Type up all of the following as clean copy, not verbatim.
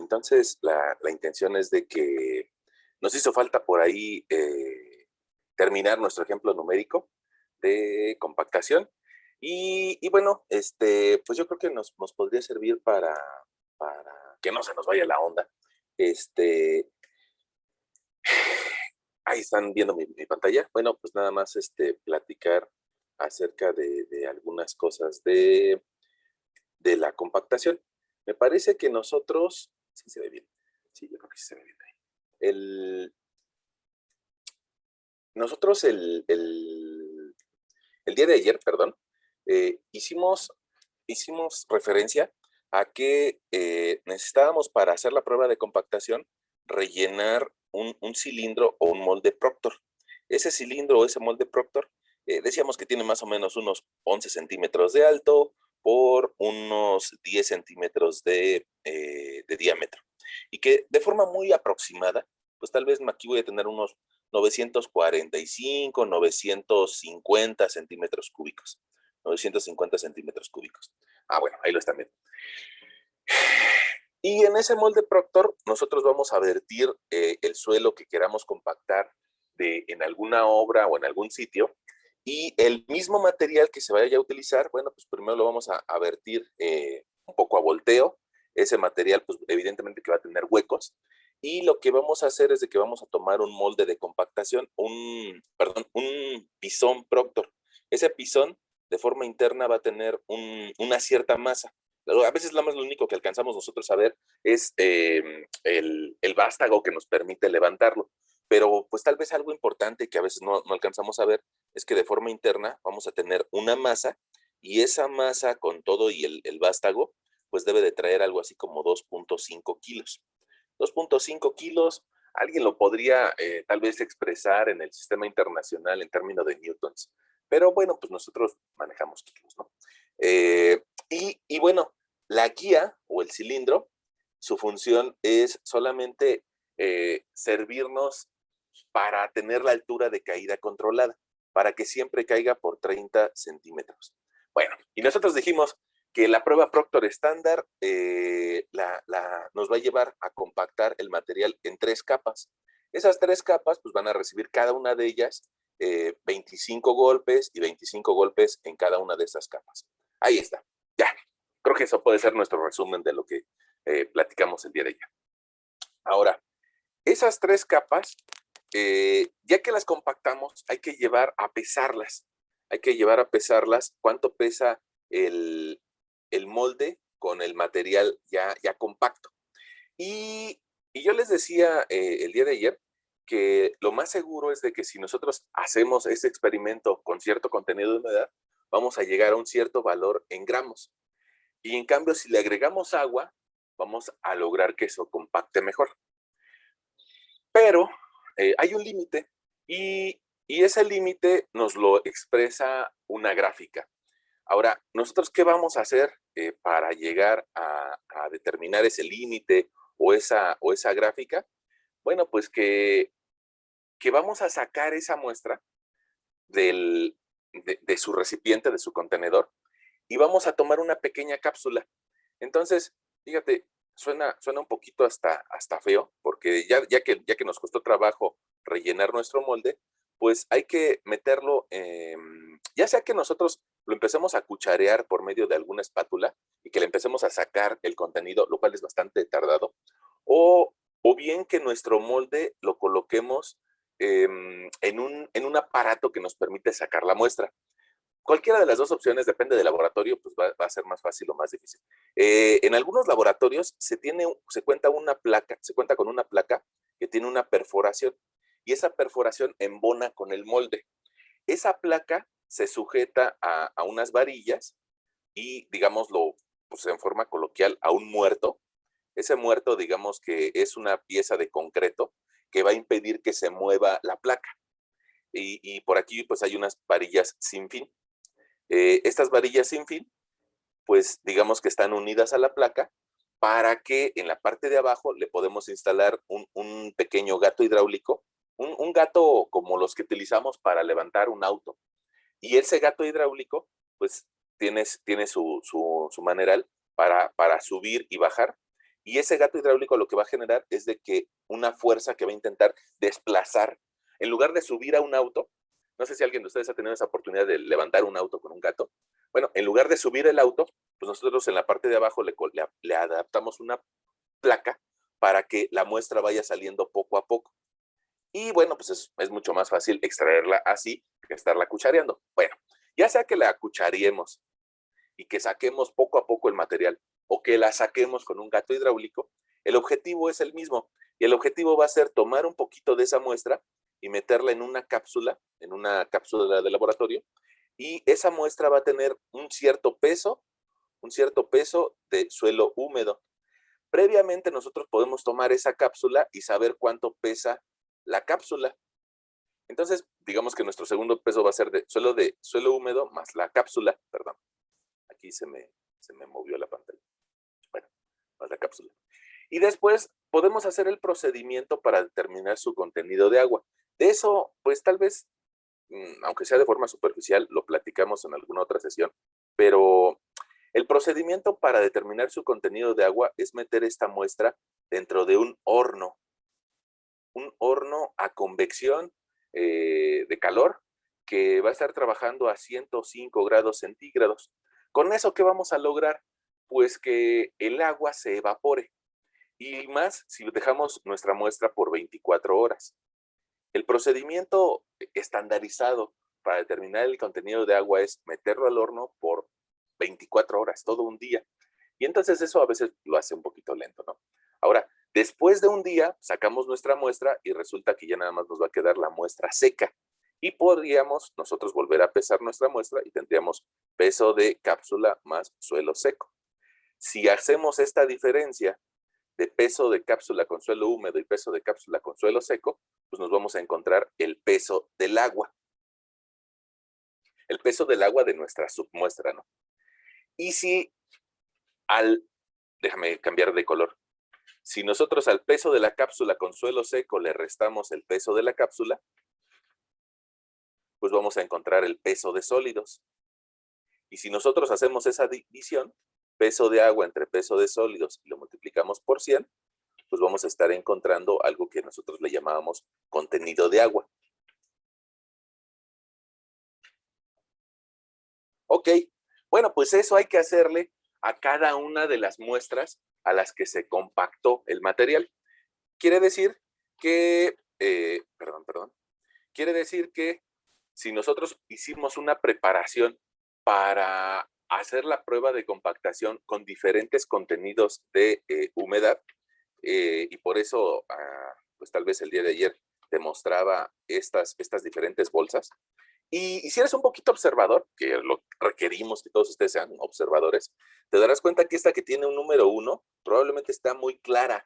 Entonces, la intención es de que nos hizo falta por ahí terminar nuestro ejemplo numérico de compactación. Y bueno, pues yo creo que nos podría servir para que no se nos vaya la onda. Este, Ahí están viendo mi pantalla. Bueno, pues nada más platicar acerca de algunas cosas de la compactación. Me parece que nosotros, sí se ve bien, sí, yo creo que sí se ve bien ahí. Nosotros el día de ayer, perdón, hicimos referencia a que necesitábamos para hacer la prueba de compactación rellenar un cilindro o un molde Proctor. Ese cilindro o ese molde Proctor, decíamos que tiene más o menos unos 11 centímetros de alto por unos 10 centímetros de diámetro. Y que de forma muy aproximada, pues tal vez aquí voy a tener unos 945, 950 centímetros cúbicos. 950 centímetros cúbicos. Ah, bueno, ahí lo están viendo. Y en ese molde Proctor, nosotros vamos a vertir el suelo que queramos compactar en alguna obra o en algún sitio. Y el mismo material que se vaya a utilizar, bueno, pues primero lo vamos a vertir un poco a volteo. Ese material, pues evidentemente que va a tener huecos. Y lo que vamos a hacer es de que vamos a tomar un molde de compactación, un pisón Proctor. Ese pisón, de forma interna, va a tener una cierta masa. A veces lo único que alcanzamos nosotros a ver es el vástago que nos permite levantarlo. Pero pues tal vez algo importante que a veces no alcanzamos a ver es que de forma interna vamos a tener una masa y esa masa con todo y el vástago pues debe de traer algo así como 2.5 kilos. 2.5 kilos, alguien lo podría tal vez expresar en el sistema internacional en términos de newtons, pero bueno, pues nosotros manejamos kilos, ¿no? Y bueno, la guía o el cilindro, su función es solamente servirnos para tener la altura de caída controlada, para que siempre caiga por 30 centímetros. Bueno, y nosotros dijimos que la prueba Proctor estándar nos va a llevar a compactar el material en 3 capas. Esas 3 capas pues van a recibir cada una de ellas 25 golpes y 25 golpes en cada una de esas capas. Ahí está, ya. Creo que eso puede ser nuestro resumen de lo que platicamos el día de ayer. Ahora, esas 3 capas, ya que las compactamos, hay que llevar a pesarlas. Hay que llevar a pesarlas cuánto pesa el molde con el material ya compacto. Y yo les decía el día de ayer que lo más seguro es de que si nosotros hacemos ese experimento con cierto contenido de humedad, vamos a llegar a un cierto valor en gramos. Y en cambio, si le agregamos agua, vamos a lograr que eso compacte mejor. Pero hay un límite y ese límite nos lo expresa una gráfica. Ahora, ¿nosotros qué vamos a hacer para llegar a determinar ese límite o esa gráfica? Bueno, pues que vamos a sacar esa muestra de su recipiente, de su contenedor, y vamos a tomar una pequeña cápsula. Entonces, fíjate, suena un poquito hasta feo, porque ya que nos costó trabajo rellenar nuestro molde, pues hay que meterlo, ya sea que nosotros lo empecemos a cucharear por medio de alguna espátula y que le empecemos a sacar el contenido, lo cual es bastante tardado, o bien que nuestro molde lo coloquemos en un aparato que nos permite sacar la muestra. Cualquiera de las dos opciones, depende del laboratorio, pues va a ser más fácil o más difícil. En algunos laboratorios se cuenta con una placa que tiene una perforación y esa perforación embona con el molde. Esa placa se sujeta a unas varillas y, digámoslo, pues en forma coloquial, a un muerto. Ese muerto, digamos que es una pieza de concreto que va a impedir que se mueva la placa. Y por aquí pues hay unas varillas sin fin. Estas varillas sin fin, pues digamos que están unidas a la placa para que en la parte de abajo le podemos instalar un pequeño gato hidráulico, un gato como los que utilizamos para levantar un auto. Y ese gato hidráulico, pues tiene su maneral para subir y bajar. Y ese gato hidráulico lo que va a generar es de que una fuerza que va a intentar desplazar, en lugar de subir a un auto, no sé si alguien de ustedes ha tenido esa oportunidad de levantar un auto con un gato. Bueno, en lugar de subir el auto, pues nosotros en la parte de abajo le adaptamos una placa para que la muestra vaya saliendo poco a poco. Y bueno, pues es mucho más fácil extraerla así que estarla cuchareando. Bueno, ya sea que la cuchareemos y que saquemos poco a poco el material o que la saquemos con un gato hidráulico, el objetivo es el mismo. Y el objetivo va a ser tomar un poquito de esa muestra y meterla en una cápsula de laboratorio, y esa muestra va a tener un cierto peso de suelo húmedo. Previamente nosotros podemos tomar esa cápsula y saber cuánto pesa la cápsula. Entonces, digamos que nuestro segundo peso va a ser de suelo húmedo más la cápsula, perdón. Aquí se me movió la pantalla. Bueno, más la cápsula. Y después podemos hacer el procedimiento para determinar su contenido de agua. De eso, pues tal vez, aunque sea de forma superficial, lo platicamos en alguna otra sesión, pero el procedimiento para determinar su contenido de agua es meter esta muestra dentro de un horno a convección de calor que va a estar trabajando a 105 grados centígrados. Con eso, ¿qué vamos a lograr? Pues que el agua se evapore, y más si dejamos nuestra muestra por 24 horas. El procedimiento estandarizado para determinar el contenido de agua es meterlo al horno por 24 horas, todo un día. Y entonces eso a veces lo hace un poquito lento, ¿no? Ahora, después de un día, sacamos nuestra muestra y resulta que ya nada más nos va a quedar la muestra seca. Y podríamos nosotros volver a pesar nuestra muestra y tendríamos peso de cápsula más suelo seco. Si hacemos esta diferencia de peso de cápsula con suelo húmedo y peso de cápsula con suelo seco, pues nos vamos a encontrar el peso del agua. El peso del agua de nuestra submuestra, ¿no? Y si déjame cambiar de color. Si nosotros al peso de la cápsula con suelo seco le restamos el peso de la cápsula, pues vamos a encontrar el peso de sólidos. Y si nosotros hacemos esa división, peso de agua entre peso de sólidos, y lo multiplicamos por 100, pues vamos a estar encontrando algo que nosotros le llamábamos contenido de agua. Ok, bueno, pues eso hay que hacerle a cada una de las muestras a las que se compactó el material. Quiere decir que, quiere decir que si nosotros hicimos una preparación para hacer la prueba de compactación con diferentes contenidos de humedad, y por eso, pues tal vez el día de ayer te mostraba estas diferentes bolsas. Y si eres un poquito observador, que lo requerimos que todos ustedes sean observadores, te darás cuenta que esta que tiene un número 1 probablemente está muy clara.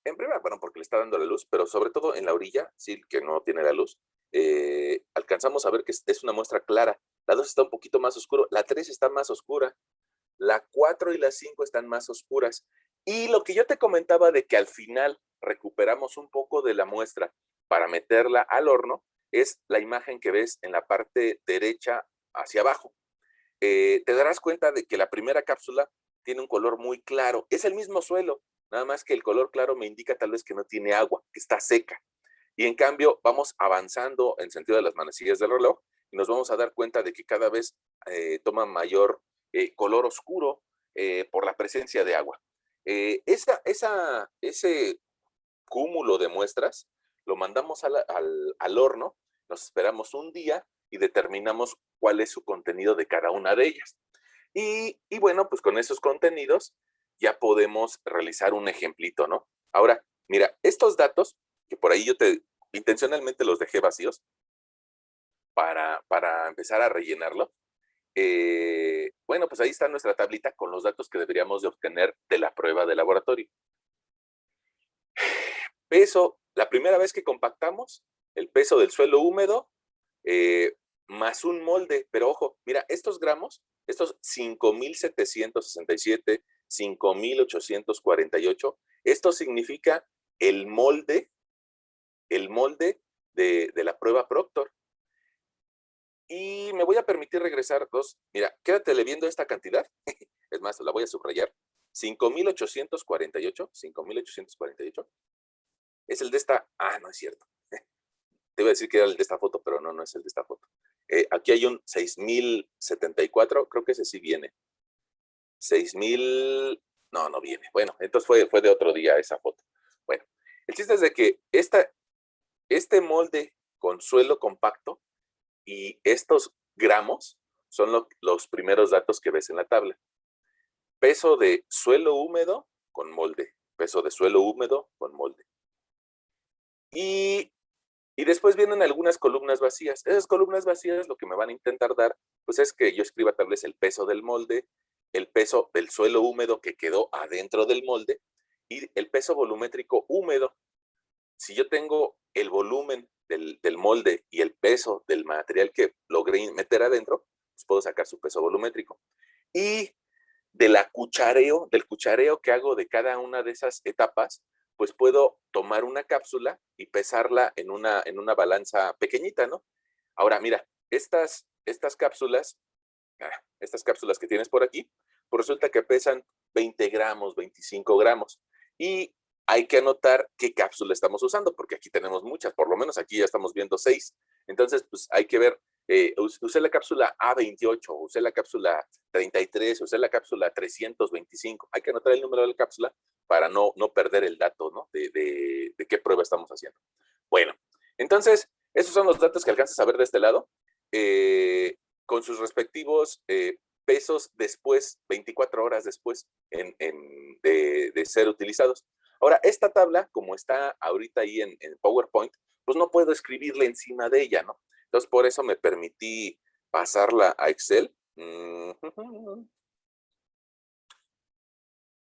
En primera, bueno, porque le está dando la luz, pero sobre todo en la orilla, sí, que no tiene la luz, alcanzamos a ver que es una muestra clara. La 2 está un poquito más oscuro, la 3 está más oscura, la 4 y la 5 están más oscuras. Y lo que yo te comentaba de que al final recuperamos un poco de la muestra para meterla al horno, es la imagen que ves en la parte derecha hacia abajo. Te darás cuenta de que la primera cápsula tiene un color muy claro. Es el mismo suelo, nada más que el color claro me indica tal vez que no tiene agua, que está seca. Y en cambio vamos avanzando en sentido de las manecillas del reloj y nos vamos a dar cuenta de que cada vez toma mayor color oscuro por la presencia de agua. Ese cúmulo de muestras lo mandamos al horno, nos esperamos un día y determinamos cuál es su contenido de cada una de ellas. Y bueno, pues con esos contenidos ya podemos realizar un ejemplito, ¿no? Ahora, mira, estos datos, que por ahí yo intencionalmente los dejé vacíos para empezar a rellenarlo. Bueno, pues ahí está nuestra tablita con los datos que deberíamos de obtener de la prueba de laboratorio. Peso, la primera vez que compactamos, el peso del suelo húmedo, más un molde, pero ojo, mira, estos gramos, estos 5,767, 5,848, esto significa el molde, de la prueba Proctor. Y me voy a permitir regresar dos. Mira, quédatele viendo esta cantidad. Es más, la voy a subrayar. 5,848 es el de esta, no es cierto. Te iba a decir que era el de esta foto, pero no, no es el de esta foto. Aquí hay un 6,074, creo que ese sí viene. 6,000, no, no viene. Bueno, entonces fue de otro día esa foto. Bueno, el chiste es de que este molde con suelo compacto y estos gramos son los primeros datos que ves en la tabla. Peso de suelo húmedo con molde. Peso de suelo húmedo con molde. Y después vienen algunas columnas vacías. Esas columnas vacías lo que me van a intentar dar, pues es que yo escriba tal vez el peso del molde, el peso del suelo húmedo que quedó adentro del molde y el peso volumétrico húmedo. Si yo tengo el volumen del molde y el peso del material que logré meter adentro, pues puedo sacar su peso volumétrico. Y del cuchareo que hago de cada una de esas etapas, pues puedo tomar una cápsula y pesarla en una balanza pequeñita, ¿no? Ahora, mira, estas cápsulas que tienes por aquí, pues resulta que pesan 20 gramos, 25 gramos. Y hay que anotar qué cápsula estamos usando, porque aquí tenemos muchas, por lo menos aquí ya estamos viendo 6. Entonces, pues hay que ver, usé la cápsula A28, usé la cápsula 33, usé la cápsula 325. Hay que anotar el número de la cápsula para no perder el dato, ¿no? De qué prueba estamos haciendo. Bueno, entonces, esos son los datos que alcanzas a ver de este lado, con sus respectivos pesos después, 24 horas después de ser utilizados. Ahora, esta tabla, como está ahorita ahí en PowerPoint, pues no puedo escribirle encima de ella, ¿no? Entonces, por eso me permití pasarla a Excel.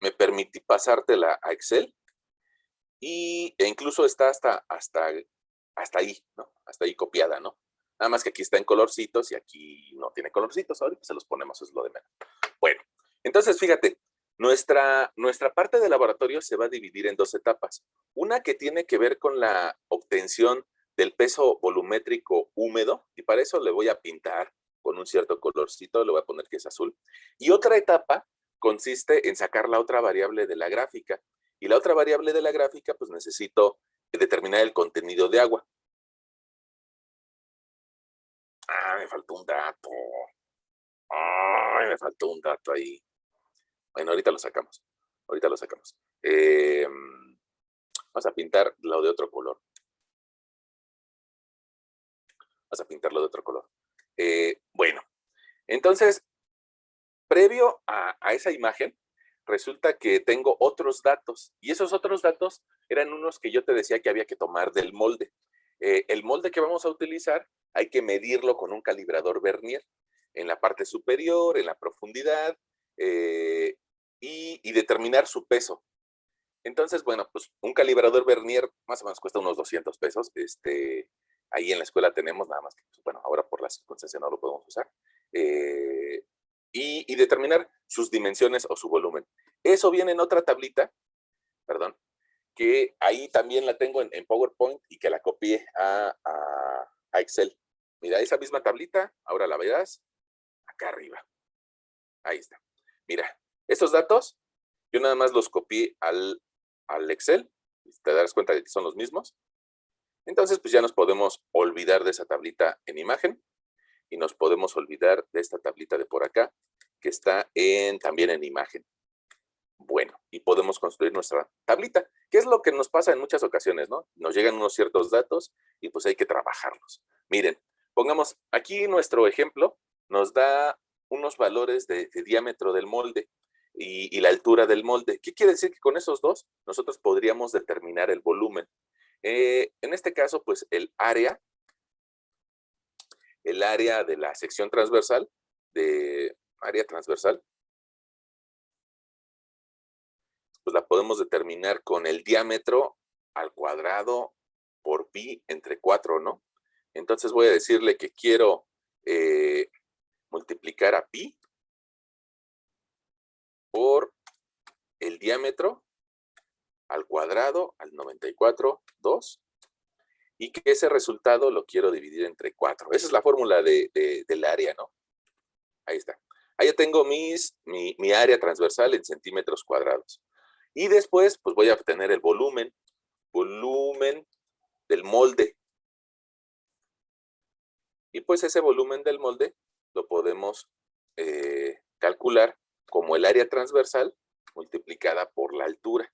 Me permití pasártela a Excel e incluso está hasta ahí, ¿no? Hasta ahí copiada, ¿no? Nada más que aquí está en colorcitos y aquí no tiene colorcitos. Ahorita se los ponemos, es lo de menos. Bueno, entonces fíjate, nuestra parte de laboratorio se va a dividir en 2 etapas. Una que tiene que ver con la obtención del peso volumétrico húmedo, y para eso le voy a pintar con un cierto colorcito, le voy a poner que es azul. Y otra etapa consiste en sacar la otra variable de la gráfica. Y la otra variable de la gráfica, pues necesito determinar el contenido de agua. Me faltó un dato. Me faltó un dato ahí. Bueno, ahorita lo sacamos. Ahorita lo sacamos. Vamos a pintar lo de otro color. Vamos a pintarlo de otro color. Bueno, entonces, previo a esa imagen, resulta que tengo otros datos. Y esos otros datos eran unos que yo te decía que había que tomar del molde. El molde que vamos a utilizar hay que medirlo con un calibrador Vernier en la parte superior, en la profundidad, y determinar su peso. Entonces, bueno, pues un calibrador Vernier más o menos cuesta unos 200 pesos. Ahí en la escuela tenemos, nada más que, bueno, ahora por la circunstancia no lo podemos usar. Y determinar sus dimensiones o su volumen. Eso viene en otra tablita, perdón, que ahí también la tengo en PowerPoint y que la copié a Excel. Mira, esa misma tablita, ahora la verás acá arriba. Ahí está. Mira, estos datos, yo nada más los copié al Excel. Te darás cuenta de que son los mismos. Entonces, pues ya nos podemos olvidar de esa tablita en imagen y nos podemos olvidar de esta tablita de por acá, que está también en imagen. Bueno, y podemos construir nuestra tablita, que es lo que nos pasa en muchas ocasiones, ¿no? Nos llegan unos ciertos datos y pues hay que trabajarlos. Miren, pongamos aquí nuestro ejemplo, nos da unos valores de diámetro del molde y la altura del molde. ¿Qué quiere decir? Que con esos dos nosotros podríamos determinar el volumen. En este caso, pues el área de la sección transversal, pues la podemos determinar con el diámetro al cuadrado por pi entre 4, ¿no? Entonces voy a decirle que quiero multiplicar a pi por el diámetro al cuadrado al 94,2 y que ese resultado lo quiero dividir entre 4. Esa es la fórmula del área, ¿no? Ahí está. Ahí ya tengo mi área transversal en centímetros cuadrados. Y después, pues voy a obtener el volumen del molde. Y pues ese volumen del molde lo podemos calcular como el área transversal multiplicada por la altura.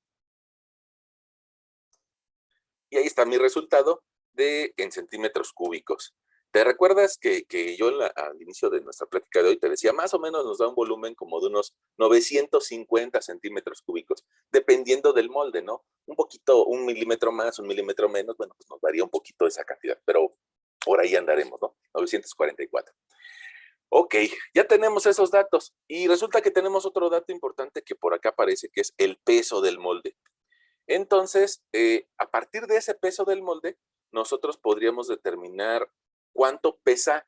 Y ahí está mi resultado en centímetros cúbicos. ¿Te recuerdas que yo al inicio de nuestra plática de hoy te decía, más o menos nos da un volumen como de unos 950 centímetros cúbicos, dependiendo del molde, ¿no? Un poquito, 1 milímetro más, 1 milímetro menos, bueno, pues nos varía un poquito esa cantidad, pero por ahí andaremos, ¿no? 944. Ok, ya tenemos esos datos y resulta que tenemos otro dato importante que por acá aparece, que es el peso del molde. Entonces, a partir de ese peso del molde, nosotros podríamos determinar cuánto pesa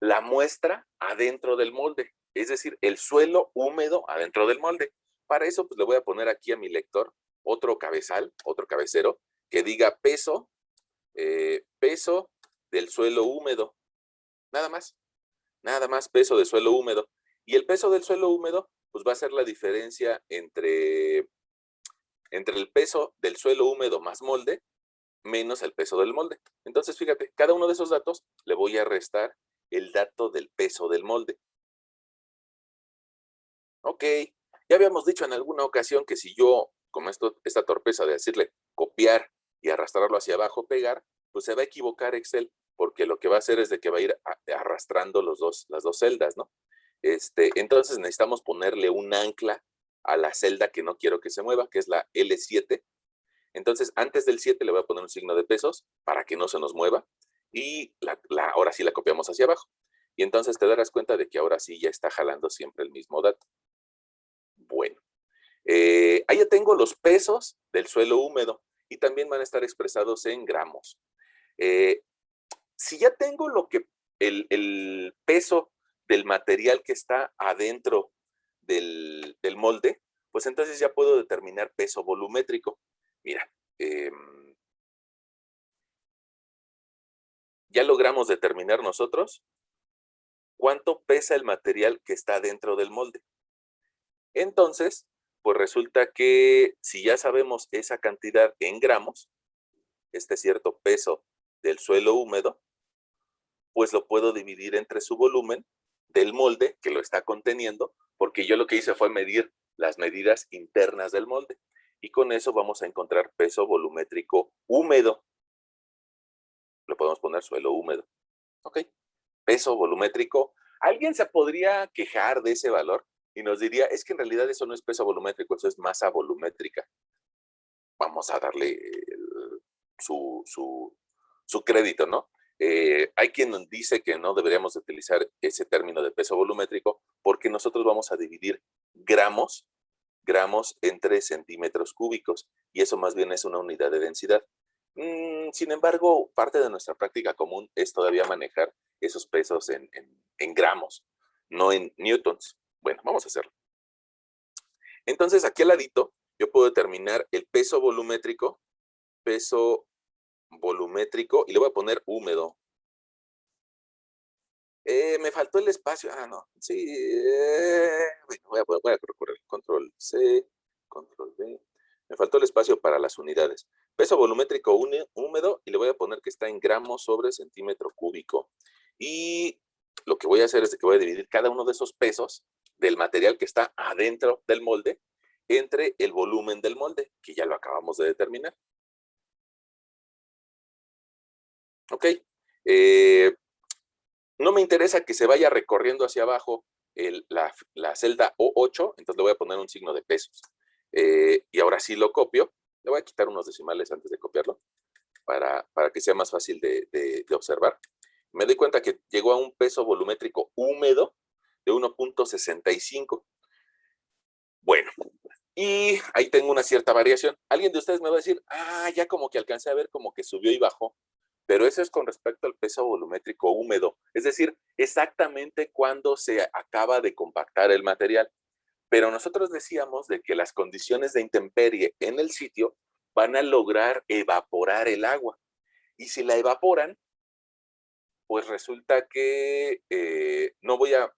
la muestra adentro del molde, es decir, el suelo húmedo adentro del molde. Para eso, pues le voy a poner aquí a mi lector otro cabezal, otro cabecero, que diga peso del suelo húmedo. Nada más peso del suelo húmedo. Y el peso del suelo húmedo, pues va a ser la diferencia entre el peso del suelo húmedo más molde menos el peso del molde. Entonces, fíjate, cada uno de esos datos le voy a restar el dato del peso del molde. Ok, ya habíamos dicho en alguna ocasión que si yo, como esta torpeza de decirle copiar y arrastrarlo hacia abajo, pegar, pues se va a equivocar Excel, porque lo que va a hacer es de que va a ir arrastrando las dos celdas, ¿no? Entonces necesitamos ponerle un ancla a la celda que no quiero que se mueva, que es la L7. Entonces, antes del 7 le voy a poner un signo de pesos para que no se nos mueva y ahora sí la copiamos hacia abajo. Y entonces te darás cuenta de que ahora sí ya está jalando siempre el mismo dato. Bueno, ahí ya tengo los pesos del suelo húmedo y también van a estar expresados en gramos. Si ya tengo el peso del material que está adentro del molde, pues entonces ya puedo determinar peso volumétrico. Mira, ya logramos determinar nosotros cuánto pesa el material que está dentro del molde. Entonces, pues resulta que si ya sabemos esa cantidad en gramos, este cierto peso del suelo húmedo, pues lo puedo dividir entre su volumen del molde que lo está conteniendo, porque yo lo que hice fue medir las medidas internas del molde. Y con eso vamos a encontrar peso volumétrico húmedo. Le podemos poner suelo húmedo. Ok. Peso volumétrico. ¿Alguien se podría quejar de ese valor? Y nos diría, es que en realidad eso no es peso volumétrico, eso es masa volumétrica. Vamos a darle su crédito, ¿no? Hay quien nos dice que no deberíamos utilizar ese término de peso volumétrico porque nosotros vamos a dividir gramos entre centímetros cúbicos y eso más bien es una unidad de densidad. Sin embargo, parte de nuestra práctica común es todavía manejar esos pesos en gramos, no en newtons. Bueno, vamos a hacerlo. Entonces, aquí al ladito, yo puedo determinar el peso volumétrico, y le voy a poner húmedo. Me faltó el espacio. Ah, no. Sí. Bueno, voy a procurar. Control C, control V. Me faltó el espacio para las unidades. Peso volumétrico húmedo y le voy a poner que está en gramos sobre centímetro cúbico. Y lo que voy a hacer es que voy a dividir cada uno de esos pesos del material que está adentro del molde entre el volumen del molde, que ya lo acabamos de determinar. Ok. No me interesa que se vaya recorriendo hacia abajo la celda O8, entonces le voy a poner un signo de pesos. Y ahora sí lo copio. Le voy a quitar unos decimales antes de copiarlo para que sea más fácil de observar. Me doy cuenta que llegó a un peso volumétrico húmedo de 1.65. Bueno, y ahí tengo una cierta variación. Alguien de ustedes me va a decir, ya como que alcancé a ver como que subió y bajó. Pero eso es con respecto al peso volumétrico húmedo, es decir, exactamente cuando se acaba de compactar el material. Pero nosotros decíamos de que las condiciones de intemperie en el sitio van a lograr evaporar el agua. Y si la evaporan, pues resulta que no voy a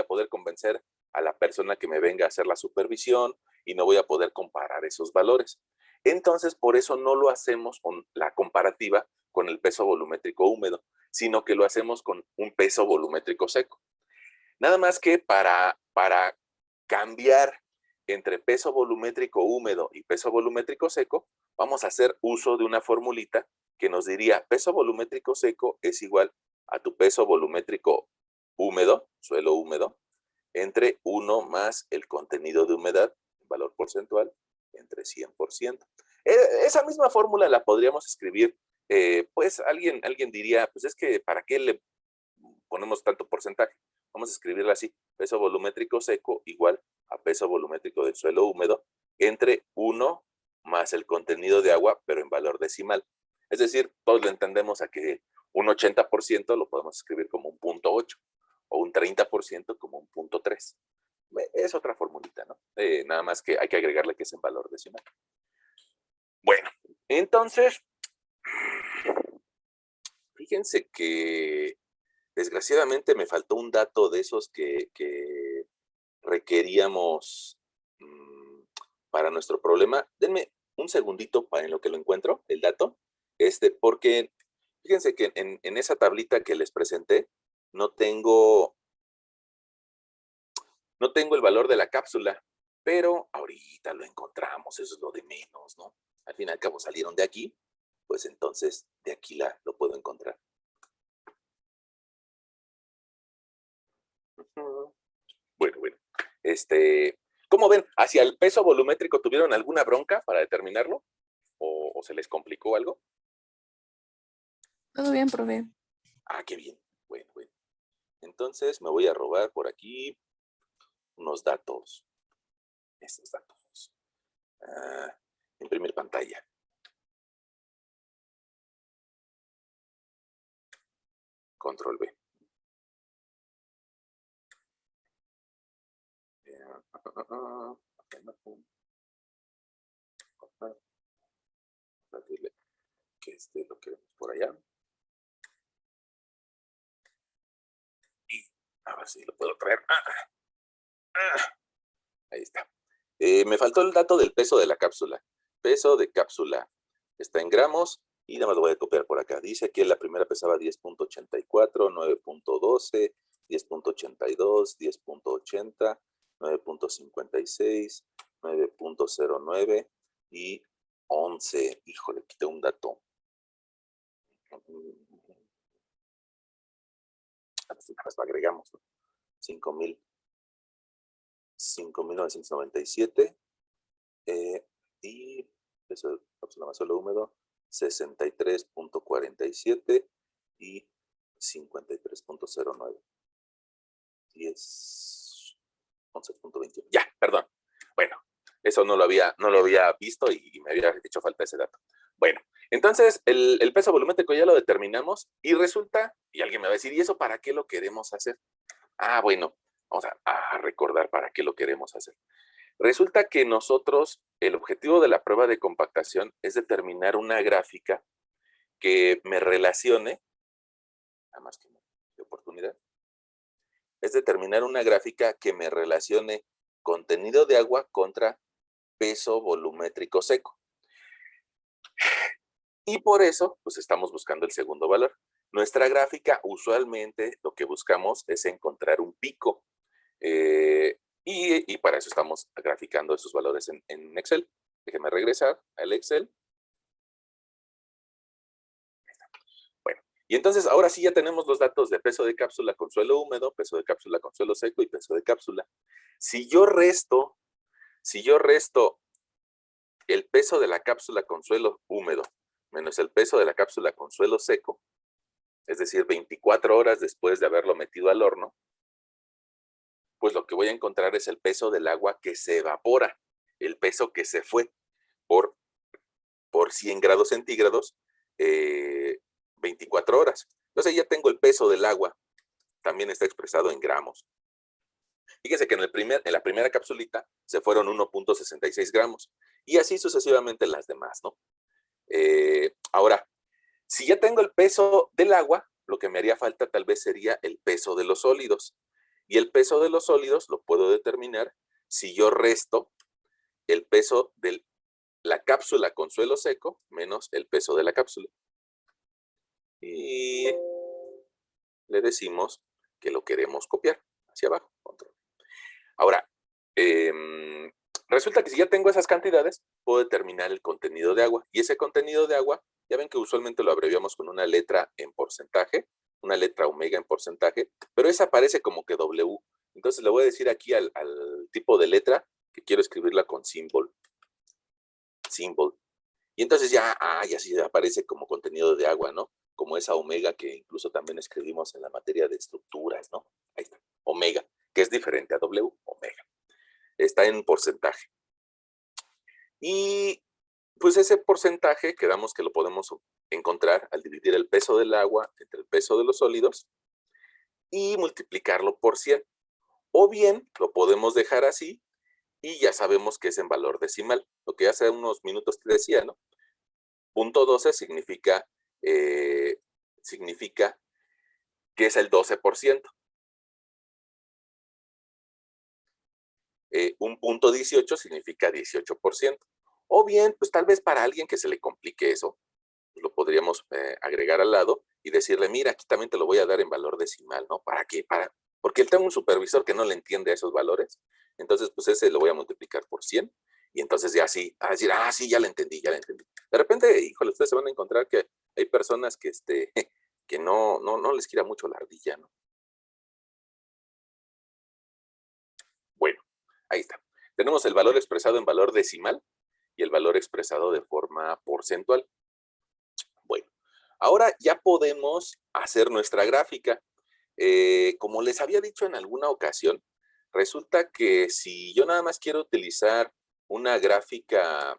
poder convencer a la persona que me venga a hacer la supervisión y no voy a poder comparar esos valores. Entonces, por eso no lo hacemos con la comparativa con el peso volumétrico húmedo, sino que lo hacemos con un peso volumétrico seco. Nada más que para cambiar entre peso volumétrico húmedo y peso volumétrico seco, vamos a hacer uso de una formulita que nos diría peso volumétrico seco es igual a tu peso volumétrico húmedo, suelo húmedo, entre 1 más el contenido de humedad, valor porcentual, entre 100%. Esa misma fórmula la podríamos escribir, pues alguien diría, pues es que ¿para qué le ponemos tanto porcentaje? Vamos a escribirla así, peso volumétrico seco igual a peso volumétrico del suelo húmedo entre 1 más el contenido de agua, pero en valor decimal. Es decir, todos lo entendemos a que un 80% lo podemos escribir como un 0.8 o un 30% como un 0.3. Es otra formulita, ¿no? Nada más que hay que agregarle que es en valor decimal. Bueno, entonces, fíjense que desgraciadamente me faltó un dato de esos que requeríamos para nuestro problema. Denme un segundito para en lo que lo encuentro, el dato, porque fíjense que en esa tablita que les presenté no tengo el valor de la cápsula, pero ahorita lo encontramos, eso es lo de menos, ¿no? Al fin y al cabo salieron de aquí, pues entonces de aquí lo puedo encontrar. Bueno. ¿Cómo ven? ¿Hacia el peso volumétrico tuvieron alguna bronca para determinarlo? ¿O se les complicó algo? Todo bien, profe. Ah, qué bien. Bueno. Entonces me voy a robar por aquí unos datos. Estos datos. Imprimir pantalla. Control B. Que lo queremos por allá. Y a ver si lo puedo traer. Ahí está. Me faltó el dato del peso de la cápsula. Peso de cápsula está en gramos y nada más lo voy a copiar por acá. Dice que la primera pesaba 10.84, 9.12, 10.82, 10.80, 9.56, 9.09 y 11. Híjole, quité un dato. A ver si nada más lo agregamos, ¿no? 5.997 y eso es cápsula más suelo húmedo 63.47 y 53.09 10 11.21. Ya, perdón. Bueno, eso no lo había visto y me había hecho falta ese dato. Bueno, entonces el peso volumétrico ya lo determinamos y resulta, y alguien me va a decir, ¿y eso para qué lo queremos hacer? Ah, bueno, vamos a recordar para qué lo queremos hacer. Resulta que nosotros, el objetivo de la prueba de compactación es determinar una gráfica que me relacione, nada más que de oportunidad, es determinar una gráfica que me relacione contenido de agua contra peso volumétrico seco. Y por eso, pues estamos buscando el segundo valor. Nuestra gráfica, usualmente, lo que buscamos es encontrar un pico. Y para eso estamos graficando esos valores en Excel. Déjenme regresar al Excel. Bueno, y entonces ahora sí ya tenemos los datos de peso de cápsula con suelo húmedo, peso de cápsula con suelo seco y peso de cápsula. Si yo resto el peso de la cápsula con suelo húmedo menos el peso de la cápsula con suelo seco, es decir, 24 horas después de haberlo metido al horno, pues lo que voy a encontrar es el peso del agua que se evapora, el peso que se fue por 100 grados centígrados, 24 horas. Entonces ya tengo el peso del agua, también está expresado en gramos. Fíjense que en la primera capsulita se fueron 1.66 gramos y así sucesivamente las demás, ¿no? Ahora, si ya tengo el peso del agua, lo que me haría falta tal vez sería el peso de los sólidos. Y el peso de los sólidos lo puedo determinar si yo resto el peso de la cápsula con suelo seco menos el peso de la cápsula. Y le decimos que lo queremos copiar hacia abajo. Control. Ahora, resulta que si ya tengo esas cantidades, puedo determinar el contenido de agua. Y ese contenido de agua, ya ven que usualmente lo abreviamos con una letra en porcentaje, una letra omega en porcentaje, pero esa aparece como que W. Entonces le voy a decir aquí al tipo de letra que quiero escribirla con symbol. Y entonces ya sí aparece como contenido de agua, ¿no? Como esa omega que incluso también escribimos en la materia de estructuras, ¿no? Ahí está, omega, que es diferente a W, omega. Está en porcentaje. Y pues ese porcentaje quedamos que lo podemos encontrar al dividir el peso del agua entre el peso de los sólidos y multiplicarlo por 100. O bien lo podemos dejar así y ya sabemos que es en valor decimal. Lo que hace unos minutos te decía, ¿no? Punto 12 significa que es el 12%. Un punto 18 significa 18%. O bien, pues tal vez para alguien que se le complique eso, lo podríamos agregar al lado y decirle, mira, aquí también te lo voy a dar en valor decimal, ¿no? ¿Para qué? Porque él tengo un supervisor que no le entiende esos valores, entonces pues ese lo voy a multiplicar por 100 y entonces ya sí, a decir, sí, ya le entendí, ya le entendí. De repente, híjole, ustedes se van a encontrar que hay personas que, que no les gira mucho la ardilla, ¿no? Bueno, ahí está. Tenemos el valor expresado en valor decimal y el valor expresado de forma porcentual. Bueno, ahora ya podemos hacer nuestra gráfica. Como les había dicho en alguna ocasión, resulta que si yo nada más quiero utilizar una gráfica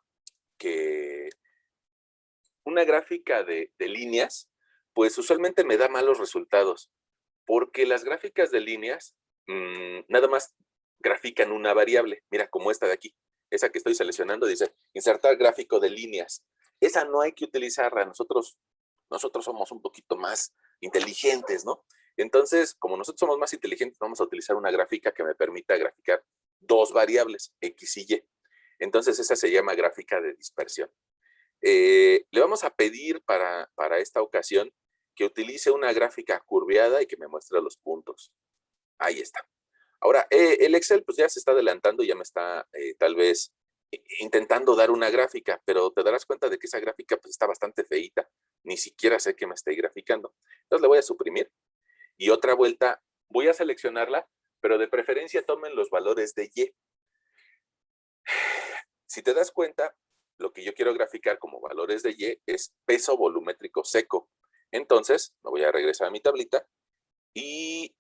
de líneas, pues usualmente me da malos resultados, porque las gráficas de líneas nada más grafican una variable. Mira, como esta de aquí, esa que estoy seleccionando dice insertar gráfico de líneas. Esa no hay que utilizarla, nosotros somos un poquito más inteligentes, ¿no? Entonces, como nosotros somos más inteligentes, vamos a utilizar una gráfica que me permita graficar dos variables, X y Y. Entonces, esa se llama gráfica de dispersión. Le vamos a pedir para esta ocasión que utilice una gráfica curveada y que me muestre los puntos. Ahí está. Ahora, el Excel pues ya se está adelantando, ya me está tal vez intentando dar una gráfica, pero te darás cuenta de que esa gráfica pues está bastante feíta. Ni siquiera sé que me esté graficando. Entonces le voy a suprimir y otra vuelta voy a seleccionarla, pero de preferencia tomen los valores de Y. Si te das cuenta, lo que yo quiero graficar como valores de Y es peso volumétrico seco. Entonces, me voy a regresar a mi tablita y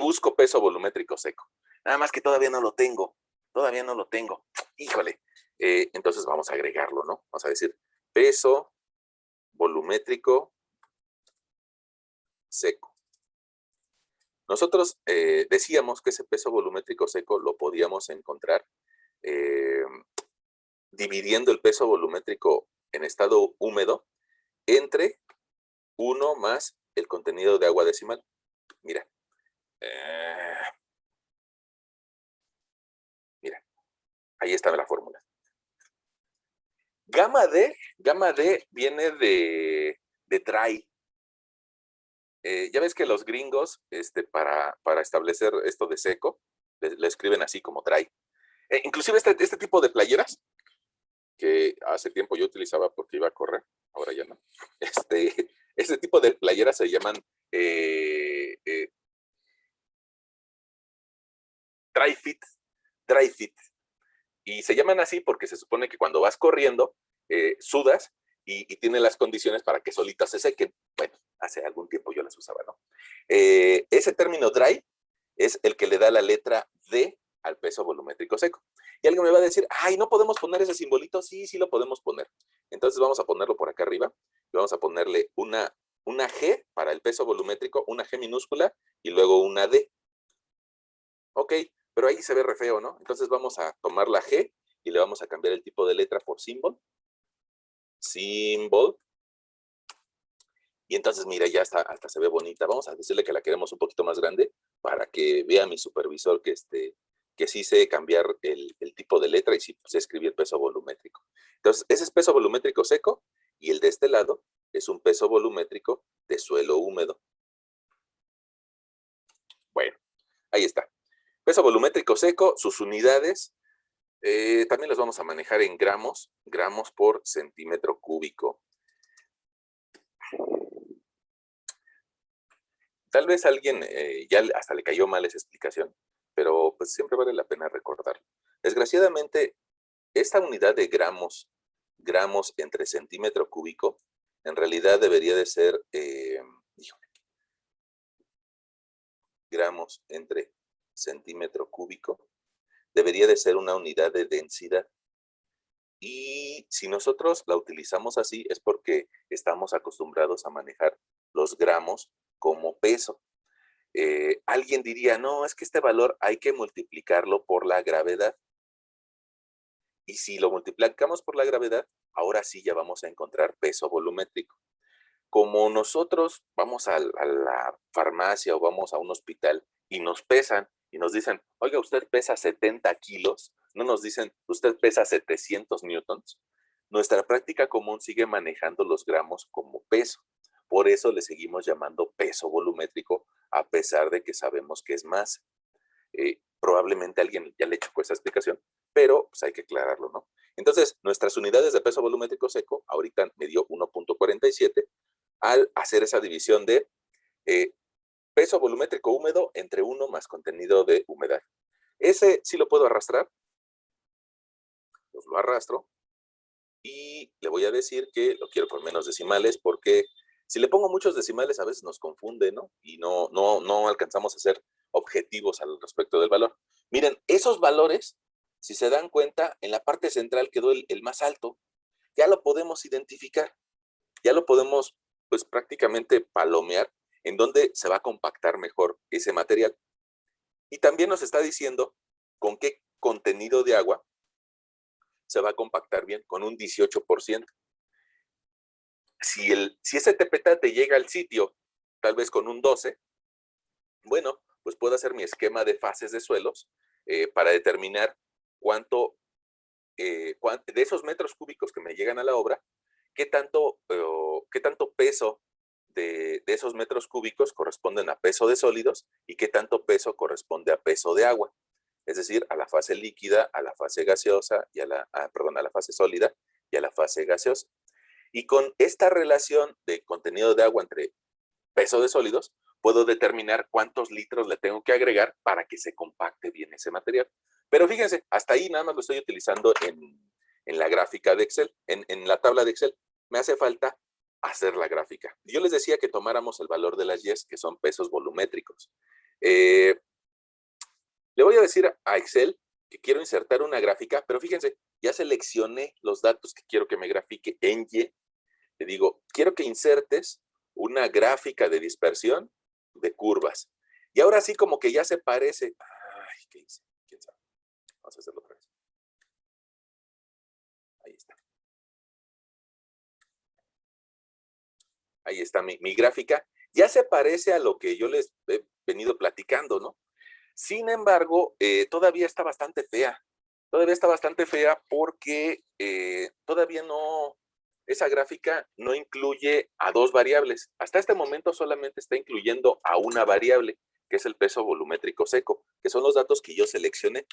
busco peso volumétrico seco. Nada más que todavía no lo tengo. Todavía no lo tengo. Híjole. Entonces vamos a agregarlo, ¿no? Vamos a decir peso volumétrico seco. Nosotros decíamos que ese peso volumétrico seco lo podíamos encontrar dividiendo el peso volumétrico en estado húmedo entre 1 más el contenido de agua decimal. Mira. Mira. Ahí está la fórmula. Gamma D viene de dry. Ya ves que los gringos, para establecer esto de seco, le escriben así como dry. Inclusive este tipo de playeras, que hace tiempo yo utilizaba porque iba a correr, ahora ya no. Este tipo de playeras se llaman dry fit. Y se llaman así porque se supone que cuando vas corriendo, sudas y tiene las condiciones para que solitas se sequen. Bueno, hace algún tiempo yo las usaba, ¿no? Ese término dry es el que le da la letra D al peso volumétrico seco. Y alguien me va a decir, ay, ¿no podemos poner ese simbolito? Sí, sí lo podemos poner. Entonces vamos a ponerlo por acá arriba. Y vamos a ponerle una G para el peso volumétrico, una G minúscula y luego una D. Ok, pero ahí se ve re feo, ¿no? Entonces vamos a tomar la G y le vamos a cambiar el tipo de letra por symbol. Symbol. Y entonces, mira, ya hasta se ve bonita. Vamos a decirle que la queremos un poquito más grande para que vea mi supervisor que sí sé cambiar el tipo de letra y sí sé escribir peso volumétrico. Entonces, ese es peso volumétrico seco y el de este lado es un peso volumétrico de suelo húmedo. Bueno, ahí está. Peso volumétrico seco, sus unidades, también las vamos a manejar en gramos, gramos por centímetro cúbico. Tal vez a alguien ya hasta le cayó mal esa explicación, pero pues siempre vale la pena recordarlo. Desgraciadamente, esta unidad de gramos, gramos entre centímetro cúbico, en realidad debería de ser, híjole, gramos entre centímetro cúbico, debería de ser una unidad de densidad. Y si nosotros la utilizamos así es porque estamos acostumbrados a manejar los gramos como peso. Alguien diría, no, es que este valor hay que multiplicarlo por la gravedad. Y si lo multiplicamos por la gravedad, ahora sí ya vamos a encontrar peso volumétrico. Como nosotros vamos a la farmacia o vamos a un hospital y nos pesan y nos dicen, oiga, usted pesa 70 kilos, no nos dicen, usted pesa 700 newtons, nuestra práctica común sigue manejando los gramos como peso. Por eso le seguimos llamando peso volumétrico, a pesar de que sabemos que es más. Probablemente alguien ya le chocó esa explicación, pero pues hay que aclararlo, ¿no? Entonces, nuestras unidades de peso volumétrico seco, ahorita me dio 1.47, al hacer esa división de eh, peso volumétrico húmedo entre 1 más contenido de humedad. Ese sí lo puedo arrastrar, pues lo arrastro y le voy a decir que lo quiero con menos decimales porque si le pongo muchos decimales a veces nos confunde, ¿no? Y no alcanzamos a ser objetivos al respecto del valor. Miren, esos valores, si se dan cuenta, en la parte central quedó el más alto. Ya lo podemos identificar, ya lo podemos pues prácticamente palomear en dónde se va a compactar mejor ese material. Y también nos está diciendo con qué contenido de agua se va a compactar bien, con un 18%. Si ese tepetate llega al sitio, tal vez con un 12, bueno, pues puedo hacer mi esquema de fases de suelos para determinar cuánto, de esos metros cúbicos que me llegan a la obra, qué tanto peso de esos metros cúbicos corresponden a peso de sólidos y qué tanto peso corresponde a peso de agua. Es decir, a la fase líquida, a la fase gaseosa y a la fase sólida y a la fase gaseosa. Y con esta relación de contenido de agua entre peso de sólidos, puedo determinar cuántos litros le tengo que agregar para que se compacte bien ese material. Pero fíjense, hasta ahí nada más lo estoy utilizando en la gráfica de Excel, en la tabla de Excel. Me hace falta hacer la gráfica. Yo les decía que tomáramos el valor de las Y's, que son pesos volumétricos. Le voy a decir a Excel que quiero insertar una gráfica, pero fíjense, ya seleccioné los datos que quiero que me grafique en Y. Le digo, quiero que insertes una gráfica de dispersión de curvas. Y ahora sí como que ya se parece. Ay, ¿qué hice? ¿Quién sabe? Vamos a hacerlo otra vez. Ahí está. Ahí está mi gráfica. Ya se parece a lo que yo les he venido platicando, ¿no? Sin embargo, todavía está bastante fea. Todavía está bastante fea porque todavía no, esa gráfica no incluye a dos variables. Hasta este momento solamente está incluyendo a una variable, que es el peso volumétrico seco, que son los datos que yo seleccioné.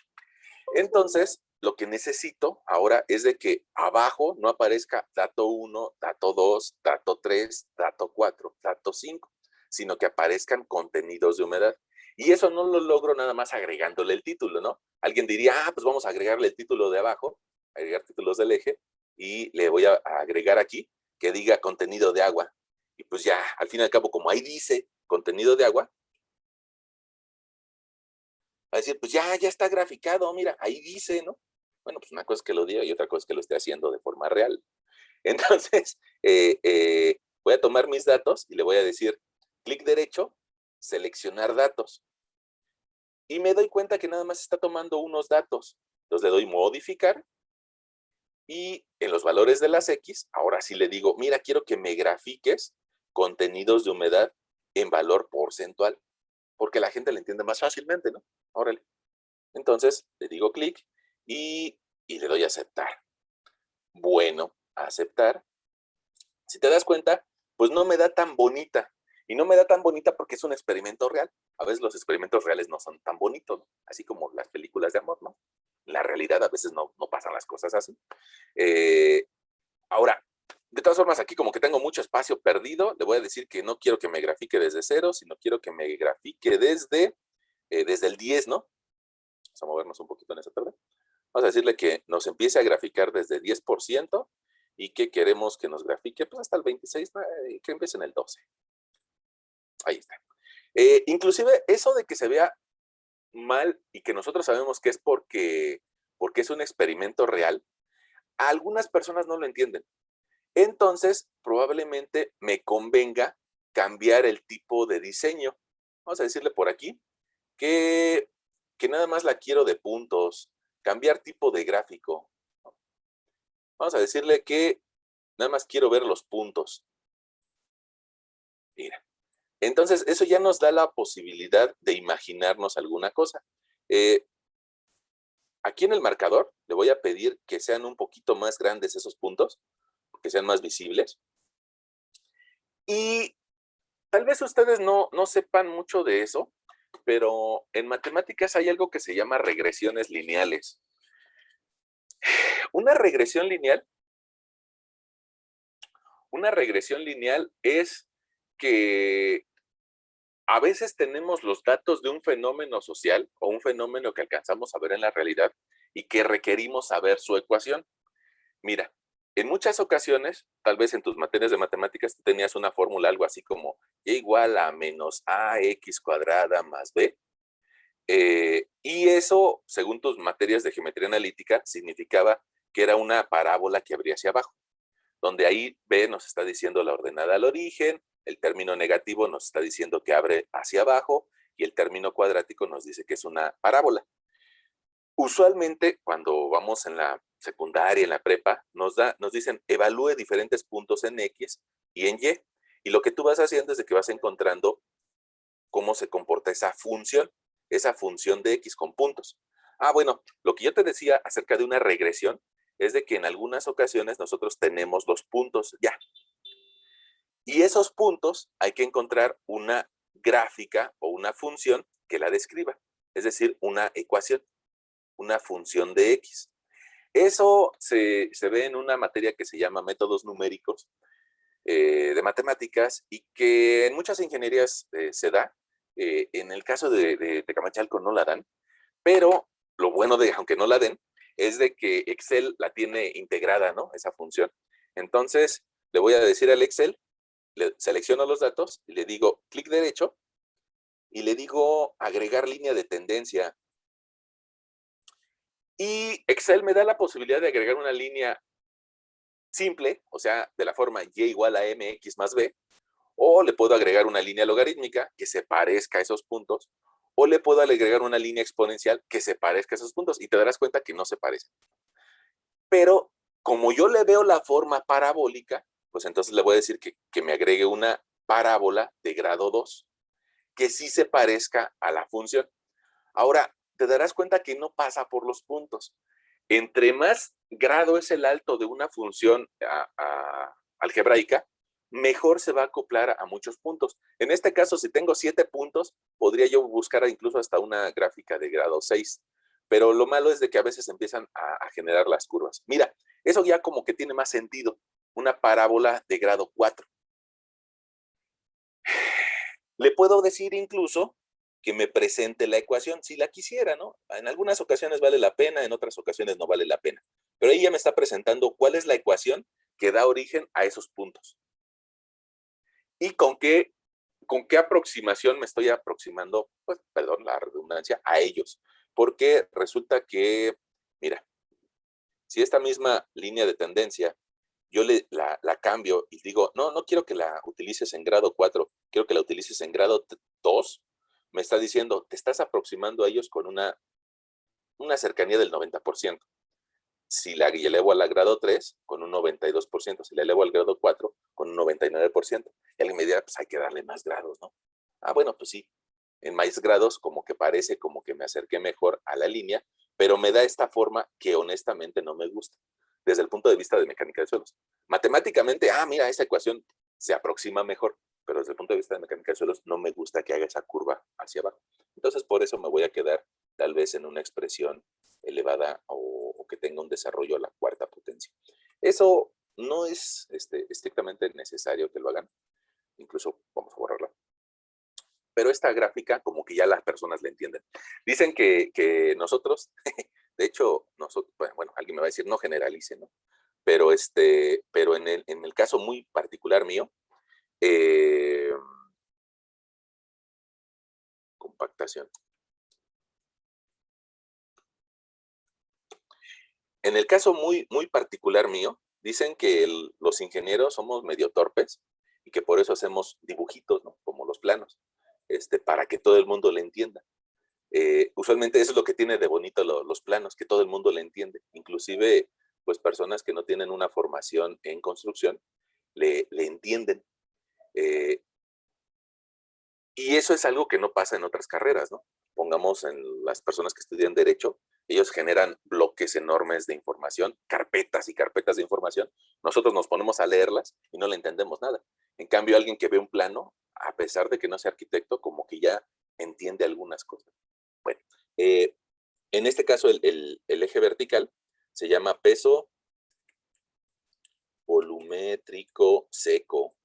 Entonces, lo que necesito ahora es de que abajo no aparezca dato 1, dato 2, dato 3, dato 4, dato 5, sino que aparezcan contenidos de humedad. Y eso no lo logro nada más agregándole el título, ¿no? Alguien diría, pues vamos a agregarle el título de abajo, agregar títulos del eje, y le voy a agregar aquí que diga contenido de agua. Y pues ya, al fin y al cabo, como ahí dice contenido de agua, va a decir, pues ya está graficado, mira, ahí dice, ¿no? Bueno, pues una cosa es que lo diga y otra cosa es que lo esté haciendo de forma real. Entonces, voy a tomar mis datos y le voy a decir, clic derecho, seleccionar datos. Y me doy cuenta que nada más está tomando unos datos. Entonces le doy modificar y en los valores de las X, ahora sí le digo, mira, quiero que me grafiques contenidos de humedad en valor porcentual, porque la gente le entiende más fácilmente, ¿no? Órale. Entonces, le digo clic y le doy a aceptar. Bueno, aceptar. Si te das cuenta, pues no me da tan bonita. Y no me da tan bonita porque es un experimento real. A veces los experimentos reales no son tan bonitos, ¿no? Así como las películas de amor, ¿no? En la realidad a veces no pasan las cosas así. Ahora, de todas formas, aquí como que tengo mucho espacio perdido, le voy a decir que no quiero que me grafique desde 0, sino quiero que me grafique desde el 10, ¿no? Vamos a movernos un poquito en esa tabla. Vamos a decirle que nos empiece a graficar desde 10% y que queremos que nos grafique pues hasta el 26, que empiece en el 12. Ahí está. Inclusive eso de que se vea mal y que nosotros sabemos que es porque es un experimento real, a algunas personas no lo entienden. Entonces, probablemente me convenga cambiar el tipo de diseño. Vamos a decirle por aquí que nada más la quiero de puntos, cambiar tipo de gráfico. Vamos a decirle que nada más quiero ver los puntos. Mira. Entonces, eso ya nos da la posibilidad de imaginarnos alguna cosa. Aquí en el marcador le voy a pedir que sean un poquito más grandes esos puntos, que sean más visibles. Y tal vez ustedes no sepan mucho de eso, pero en matemáticas hay algo que se llama regresiones lineales. Una regresión lineal es que a veces tenemos los datos de un fenómeno social o un fenómeno que alcanzamos a ver en la realidad y que requerimos saber su ecuación. Mira, en muchas ocasiones, tal vez en tus materias de matemáticas, tú tenías una fórmula, algo así como y igual a menos ax cuadrada más b. Y eso, según tus materias de geometría analítica, significaba que era una parábola que abría hacia abajo, donde ahí B nos está diciendo la ordenada al origen, el término negativo nos está diciendo que abre hacia abajo y el término cuadrático nos dice que es una parábola. Usualmente, cuando vamos en la secundaria, en la prepa, nos dicen evalúe diferentes puntos en X y en Y. Y lo que tú vas haciendo es de que vas encontrando cómo se comporta esa función de X con puntos. Bueno, lo que yo te decía acerca de una regresión es de que en algunas ocasiones nosotros tenemos los puntos ya. Y esos puntos hay que encontrar una gráfica o una función que la describa, es decir, una ecuación, una función de X. Eso se ve en una materia que se llama métodos numéricos de matemáticas y que en muchas ingenierías se da. En el caso de Tecamachalco no la dan, pero lo bueno de, aunque no la den, es de que Excel la tiene integrada, ¿no? Esa función. Entonces, le voy a decir al Excel, le selecciono los datos y le digo clic derecho y le digo agregar línea de tendencia. Y Excel me da la posibilidad de agregar una línea simple, o sea, de la forma y igual a mx más b, o le puedo agregar una línea logarítmica que se parezca a esos puntos, o le puedo agregar una línea exponencial que se parezca a esos puntos, y te darás cuenta que no se parecen. Pero como yo le veo la forma parabólica, pues entonces le voy a decir que me agregue una parábola de grado 2, que sí se parezca a la función. Ahora, te darás cuenta que no pasa por los puntos. Entre más grado es el alto de una función algebraica, mejor se va a acoplar a muchos puntos. En este caso, si tengo 7 puntos, podría yo buscar incluso hasta una gráfica de grado 6. Pero lo malo es de que a veces empiezan a generar las curvas. Mira, eso ya como que tiene más sentido. Una parábola de grado 4. Le puedo decir incluso que me presente la ecuación, si la quisiera, ¿no? En algunas ocasiones vale la pena, en otras ocasiones no vale la pena. Pero ella me está presentando cuál es la ecuación que da origen a esos puntos. Y con qué aproximación me estoy aproximando, pues, perdón la redundancia, a ellos. Porque resulta que, mira, si esta misma línea de tendencia yo la cambio y digo, no quiero que la utilices en grado 4, quiero que la utilices en grado 2, me está diciendo, te estás aproximando a ellos con una cercanía del 90%. Si la elevo al grado 3, con un 92%. Si la elevo al grado 4, con con un 99%. Y alguien me dirá, pues hay que darle más grados, ¿no? Ah, bueno, pues sí. En más grados como que parece como que me acerqué mejor a la línea, pero me da esta forma que honestamente no me gusta desde el punto de vista de mecánica de suelos. Matemáticamente, mira, esa ecuación se aproxima mejor, pero desde el punto de vista de mecánica de suelos no me gusta que haga esa curva hacia abajo. Entonces, por eso me voy a quedar tal vez en una expresión elevada o que tenga un desarrollo a la cuarta potencia. Eso no es estrictamente necesario que lo hagan. Incluso vamos a borrarla. Pero esta gráfica como que ya las personas la entienden. Dicen que nosotros, de hecho, nosotros, bueno, alguien me va a decir, no generalice, ¿no? Pero en el caso muy particular mío, compactación. En el caso muy particular mío, dicen que los ingenieros somos medio torpes y que por eso hacemos dibujitos, ¿no? Como los planos, para que todo el mundo le entienda. Usualmente eso es lo que tiene de bonito los planos, que todo el mundo le entiende. Inclusive, pues personas que no tienen una formación en construcción, le entienden. Y eso es algo que no pasa en otras carreras, ¿no? Pongamos en las personas que estudian Derecho, ellos generan bloques enormes de información, carpetas y carpetas de información. Nosotros nos ponemos a leerlas y no le entendemos nada. En cambio, alguien que ve un plano, a pesar de que no sea arquitecto, como que ya entiende algunas cosas. Bueno, en este caso el eje vertical se llama peso volumétrico seco.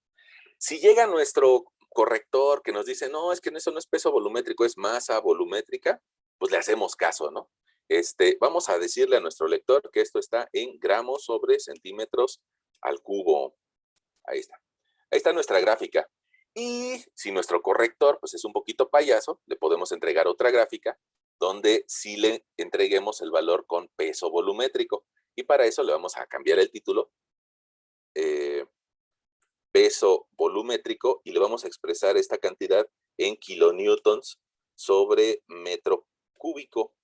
Si llega nuestro corrector que nos dice, no, es que eso no es peso volumétrico, es masa volumétrica, pues le hacemos caso, ¿no? Vamos a decirle a nuestro lector que esto está en gramos sobre centímetros al cubo. Ahí está. Ahí está nuestra gráfica. Y si nuestro corrector pues es un poquito payaso, le podemos entregar otra gráfica donde sí le entreguemos el valor con peso volumétrico. Y para eso le vamos a cambiar el título. Peso volumétrico y le vamos a expresar esta cantidad en kilonewtons sobre metro cúbico.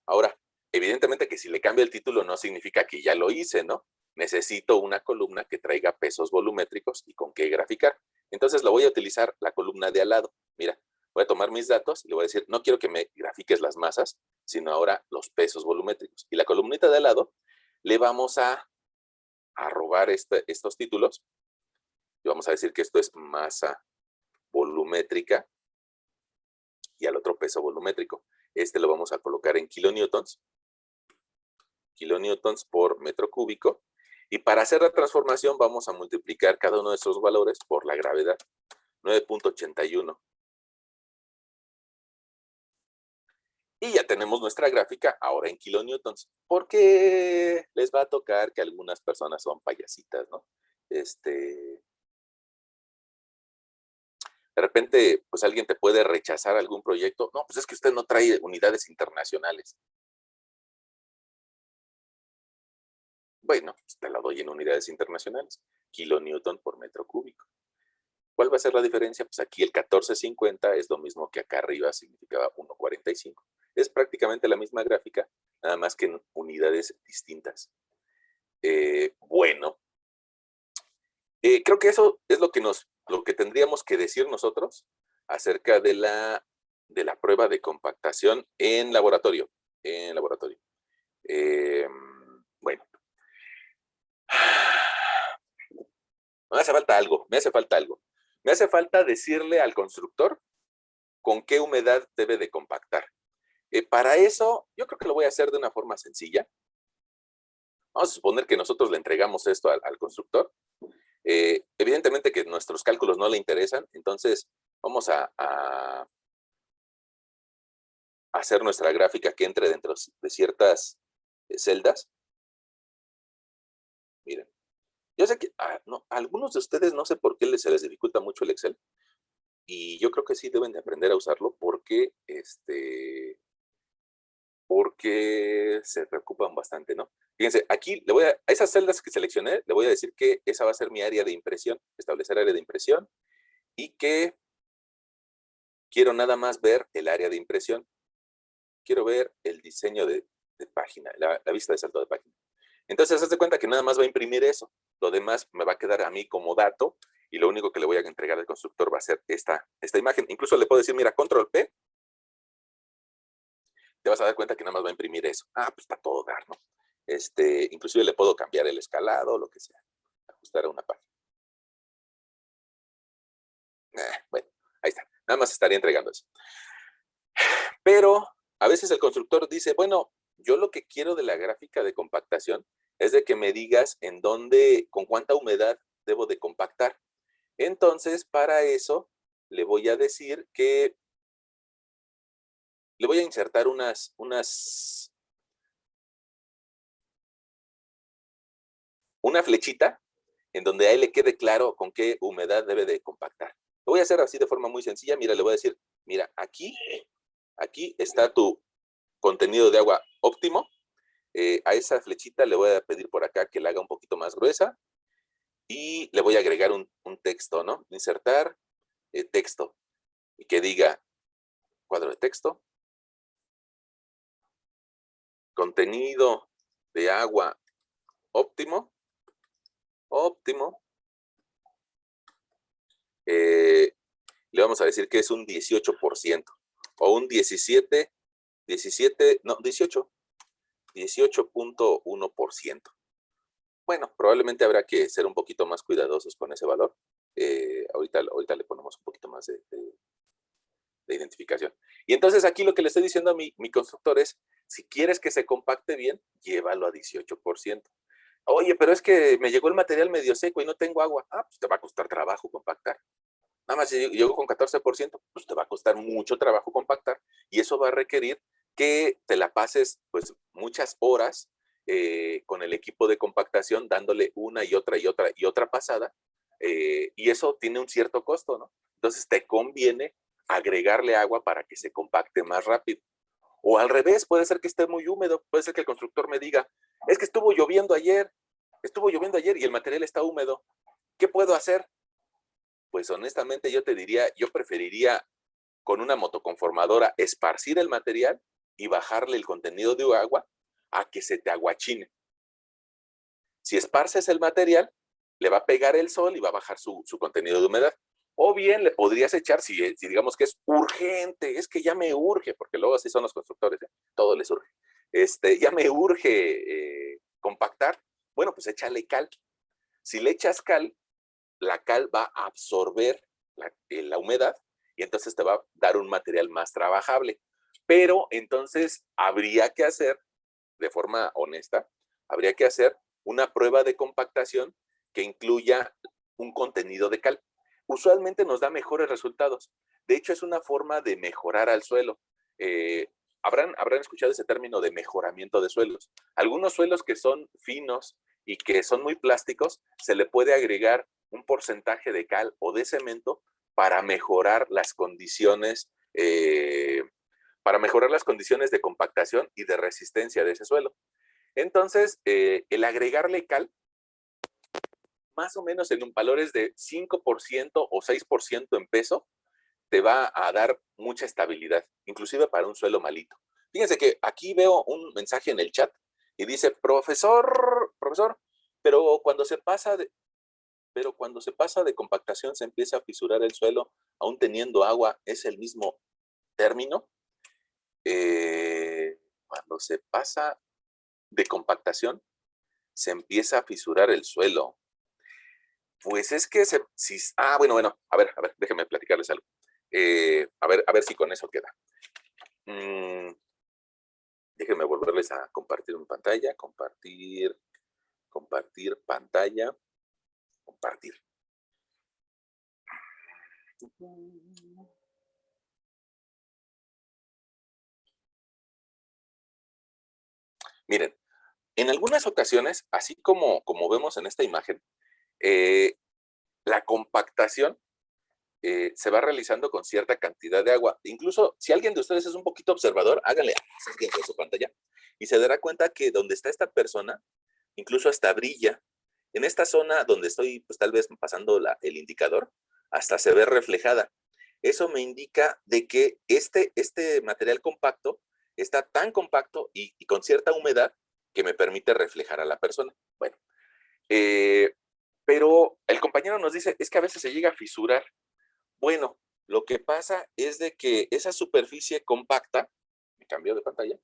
Ahora, evidentemente que si le cambio el título no significa que ya lo hice, ¿no? Necesito una columna que traiga pesos volumétricos y con qué graficar. Entonces lo voy a utilizar la columna de al lado. Mira, voy a tomar mis datos y le voy a decir, no quiero que me grafiques las masas, sino ahora los pesos volumétricos. Y la columnita de al lado le vamos a robar estos títulos. Y vamos a decir que esto es masa volumétrica y al otro peso volumétrico. Lo vamos a colocar en kilonewtons. Kilonewtons por metro cúbico. Y para hacer la transformación vamos a multiplicar cada uno de estos valores por la gravedad. 9.81. Y ya tenemos nuestra gráfica ahora en kilonewtons. Porque les va a tocar que algunas personas son payasitas, ¿no? De repente, pues alguien te puede rechazar algún proyecto. No, pues es que usted no trae unidades internacionales. Bueno, pues te la doy en unidades internacionales. Kilonewton por metro cúbico. ¿Cuál va a ser la diferencia? Pues aquí el 1450 es lo mismo que acá arriba significaba 1.45. Es prácticamente la misma gráfica, nada más que en unidades distintas. Bueno, creo que eso es lo que tendríamos que decir nosotros acerca de la prueba de compactación en laboratorio. Bueno. Me hace falta algo. Me hace falta decirle al constructor con qué humedad debe de compactar. Para eso, yo creo que lo voy a hacer de una forma sencilla. Vamos a suponer que nosotros le entregamos esto al constructor. Evidentemente que nuestros cálculos no le interesan, entonces vamos a hacer nuestra gráfica que entre dentro de ciertas celdas. Miren, yo sé que no, a algunos de ustedes no sé por qué se les dificulta mucho el Excel, y yo creo que sí deben de aprender a usarlo porque se preocupan bastante, ¿no? Fíjense, aquí a esas celdas que seleccioné, le voy a decir que esa va a ser mi área de impresión, establecer área de impresión, y que quiero nada más ver el área de impresión. Quiero ver el diseño de página, la vista de salto de página. Entonces, haz de cuenta que nada más va a imprimir eso. Lo demás me va a quedar a mí como dato y lo único que le voy a entregar al constructor va a ser esta imagen. Incluso le puedo decir, mira, control P, te vas a dar cuenta que nada más va a imprimir eso. Ah, pues para todo dar, ¿no? Inclusive le puedo cambiar el escalado, lo que sea, ajustar a una página. Bueno, ahí está. Nada más estaría entregando eso. Pero a veces el constructor dice, bueno, yo lo que quiero de la gráfica de compactación es de que me digas en dónde, con cuánta humedad debo de compactar. Entonces, para eso, le voy a decir que le voy a insertar una flechita en donde a él le quede claro con qué humedad debe de compactar. Lo voy a hacer así de forma muy sencilla. Mira, le voy a decir, mira, aquí está tu contenido de agua óptimo. A esa flechita le voy a pedir por acá que la haga un poquito más gruesa y le voy a agregar un texto, ¿no? Insertar texto y que diga cuadro de texto, contenido de agua óptimo, le vamos a decir que es un 18% o un 18.1%. Bueno, probablemente habrá que ser un poquito más cuidadosos con ese valor. Ahorita le ponemos un poquito más de identificación. Y entonces aquí lo que le estoy diciendo a mi constructor es, si quieres que se compacte bien, llévalo a 18%. Oye, pero es que me llegó el material medio seco y no tengo agua. Ah, pues te va a costar trabajo compactar. Nada más si llegó con 14%, pues te va a costar mucho trabajo compactar y eso va a requerir que te la pases pues muchas horas con el equipo de compactación dándole una y otra y otra y otra pasada y eso tiene un cierto costo, ¿no? Entonces te conviene agregarle agua para que se compacte más rápido. O al revés, puede ser que esté muy húmedo, puede ser que el constructor me diga, es que estuvo lloviendo ayer y el material está húmedo. ¿Qué puedo hacer? Pues honestamente yo te diría, yo preferiría con una motoconformadora esparcir el material y bajarle el contenido de agua a que se te aguachine. Si esparces el material, le va a pegar el sol y va a bajar su contenido de humedad. O bien le podrías echar, si digamos que es urgente, es que ya me urge, porque luego así son los constructores, ¿eh? Todo les urge. Ya me urge compactar, bueno, pues échale cal. Si le echas cal, la cal va a absorber la humedad y entonces te va a dar un material más trabajable. Pero entonces habría que hacer, de forma honesta, habría que hacer una prueba de compactación que incluya un contenido de cal. Usualmente nos da mejores resultados. De hecho, es una forma de mejorar al suelo. Habrán escuchado ese término de mejoramiento de suelos. Algunos suelos que son finos y que son muy plásticos, se le puede agregar un porcentaje de cal o de cemento para mejorar las condiciones de compactación y de resistencia de ese suelo. Entonces, el agregarle cal, más o menos en un valores de 5% o 6% en peso, te va a dar mucha estabilidad, inclusive para un suelo malito. Fíjense que aquí veo un mensaje en el chat y dice, profesor, pero cuando se pasa de compactación se empieza a fisurar el suelo, aún teniendo agua, ¿es el mismo término? Cuando se pasa de compactación, se empieza a fisurar el suelo. Pues es que bueno, a ver, déjenme platicarles algo. A ver si con eso queda. Déjenme volverles a compartir mi pantalla, compartir pantalla, compartir. Miren, en algunas ocasiones, así como vemos en esta imagen, la compactación se va realizando con cierta cantidad de agua. Incluso si alguien de ustedes es un poquito observador, háganle así en su pantalla y se dará cuenta que donde está esta persona, incluso hasta brilla. En esta zona donde estoy, pues tal vez pasando el indicador, hasta se ve reflejada. Eso me indica de que este material compacto está tan compacto y con cierta humedad que me permite reflejar a la persona. Bueno, Pero el compañero nos dice, es que a veces se llega a fisurar. Bueno, lo que pasa es de que esa superficie compacta, me cambió de pantalla,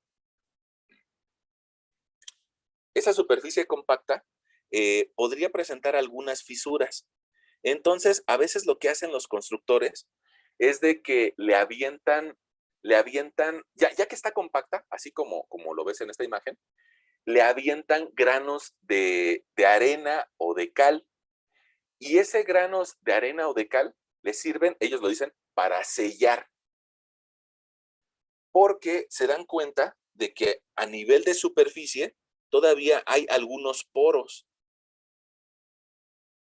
esa superficie compacta podría presentar algunas fisuras. Entonces, a veces lo que hacen los constructores es de que le avientan, ya que está compacta, así como lo ves en esta imagen, le avientan granos de arena o de cal. Y ese granos de arena o de cal les sirven, ellos lo dicen, para sellar. Porque se dan cuenta de que a nivel de superficie todavía hay algunos poros.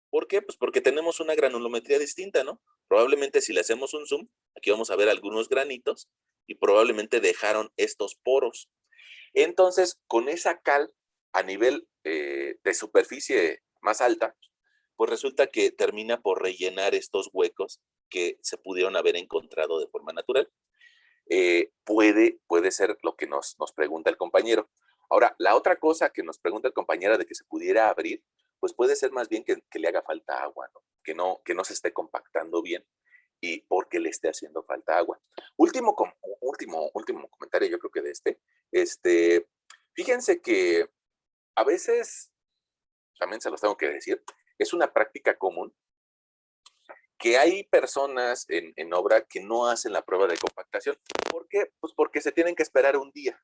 ¿Por qué? Pues porque tenemos una granulometría distinta, ¿no? Probablemente si le hacemos un zoom, aquí vamos a ver algunos granitos y probablemente dejaron estos poros. Entonces, con esa cal a nivel de superficie más alta, pues resulta que termina por rellenar estos huecos que se pudieron haber encontrado de forma natural. Puede ser lo que nos pregunta el compañero. Ahora, la otra cosa que nos pregunta el compañero de que se pudiera abrir, pues puede ser más bien que le haga falta agua, ¿no? Que no se esté compactando bien y porque le esté haciendo falta agua. Último comentario, yo creo que de este, fíjense que a veces, también se los tengo que decir, es una práctica común que hay personas en obra que no hacen la prueba de compactación. ¿Por qué? Pues porque se tienen que esperar un día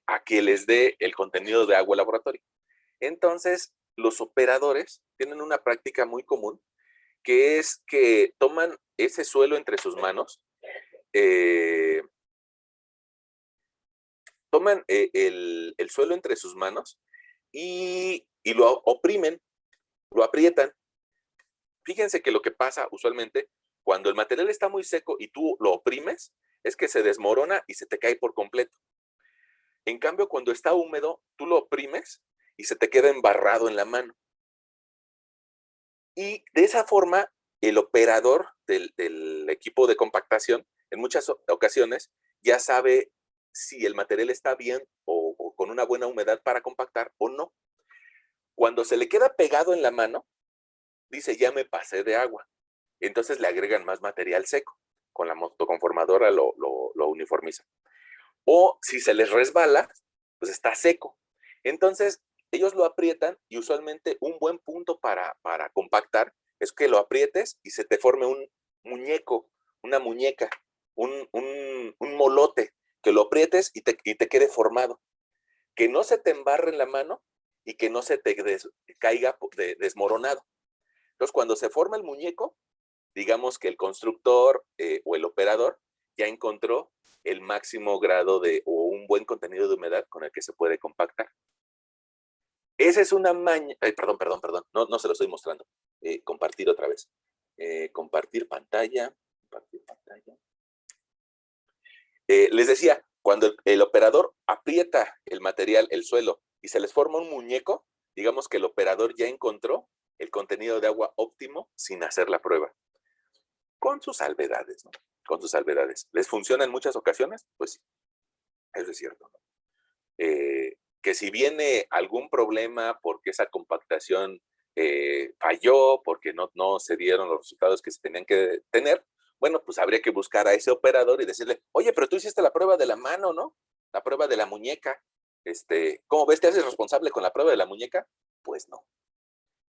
a que les dé el contenido de agua al laboratorio. Entonces, los operadores tienen una práctica muy común, que es que toman ese suelo entre sus manos, eh, toman el suelo entre sus manos y lo oprimen, lo aprietan. Fíjense que lo que pasa usualmente cuando el material está muy seco y tú lo oprimes, es que se desmorona y se te cae por completo. En cambio, cuando está húmedo, tú lo oprimes y se te queda embarrado en la mano. Y de esa forma, el operador del equipo de compactación, en muchas ocasiones, ya sabe si el material está bien o con una buena humedad para compactar o no. Cuando se le queda pegado en la mano, dice, ya me pasé de agua. Entonces le agregan más material seco. Con la motoconformadora lo uniformiza. O si se les resbala, pues está seco. Entonces, ellos lo aprietan y usualmente un buen punto para compactar es que lo aprietes y se te forme un muñeco, una muñeca, un molote, que lo aprietes y te quede formado. Que no se te embarre en la mano y que no se te caiga desmoronado. Entonces, cuando se forma el muñeco, digamos que el constructor o el operador ya encontró el máximo grado o un buen contenido de humedad con el que se puede compactar. Esa es una maña, perdón, no se lo estoy mostrando. Compartir otra vez. Compartir pantalla. Les decía, cuando el operador aprieta el material, el suelo, y se les forma un muñeco, digamos que el operador ya encontró el contenido de agua óptimo sin hacer la prueba. Con sus salvedades, ¿no? Con sus salvedades. ¿Les funciona en muchas ocasiones? Pues sí, eso es cierto, ¿no? Que si viene algún problema porque esa compactación falló, porque no se dieron los resultados que se tenían que tener, bueno, pues habría que buscar a ese operador y decirle, oye, pero tú hiciste la prueba de la mano, ¿no? La prueba de la muñeca. ¿Cómo ves? ¿Te haces responsable con la prueba de la muñeca? Pues no.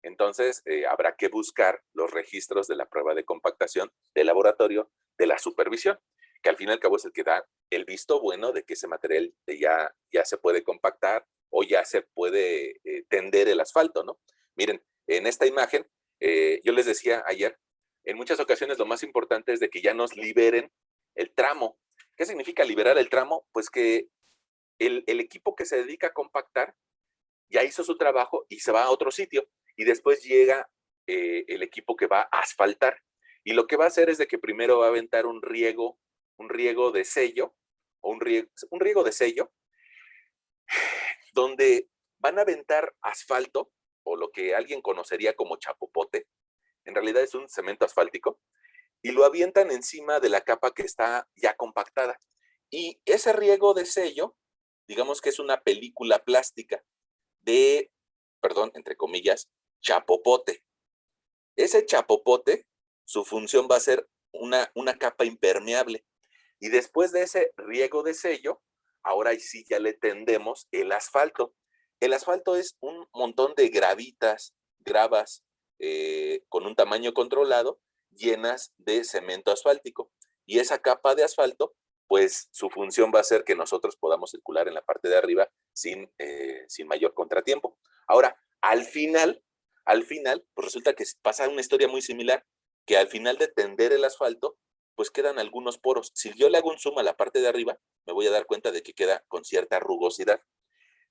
Entonces, habrá que buscar los registros de la prueba de compactación del laboratorio, de la supervisión, que al fin y al cabo es el que da el visto bueno de que ese material ya se puede compactar o ya se puede tender el asfalto, ¿no? Miren, en esta imagen, yo les decía ayer, en muchas ocasiones lo más importante es de que ya nos liberen el tramo. ¿Qué significa liberar el tramo? Pues que el equipo que se dedica a compactar ya hizo su trabajo y se va a otro sitio y después llega el equipo que va a asfaltar y lo que va a hacer es de que primero va a aventar un riego de sello o un riego de sello donde van a aventar asfalto o lo que alguien conocería como chapopote, en realidad es un cemento asfáltico y lo avientan encima de la capa que está ya compactada y ese riego de sello, digamos que es una película plástica de, perdón, entre comillas, chapopote. Ese chapopote, su función va a ser una capa impermeable. Y después de ese riego de sello, ahora sí ya le tendemos el asfalto. El asfalto es un montón de gravas con un tamaño controlado, llenas de cemento asfáltico. Y esa capa de asfalto, pues su función va a ser que nosotros podamos circular en la parte de arriba sin mayor contratiempo. Ahora, al final, pues resulta que pasa una historia muy similar, que al final de tender el asfalto, pues quedan algunos poros. Si yo le hago un zoom a la parte de arriba, me voy a dar cuenta de que queda con cierta rugosidad.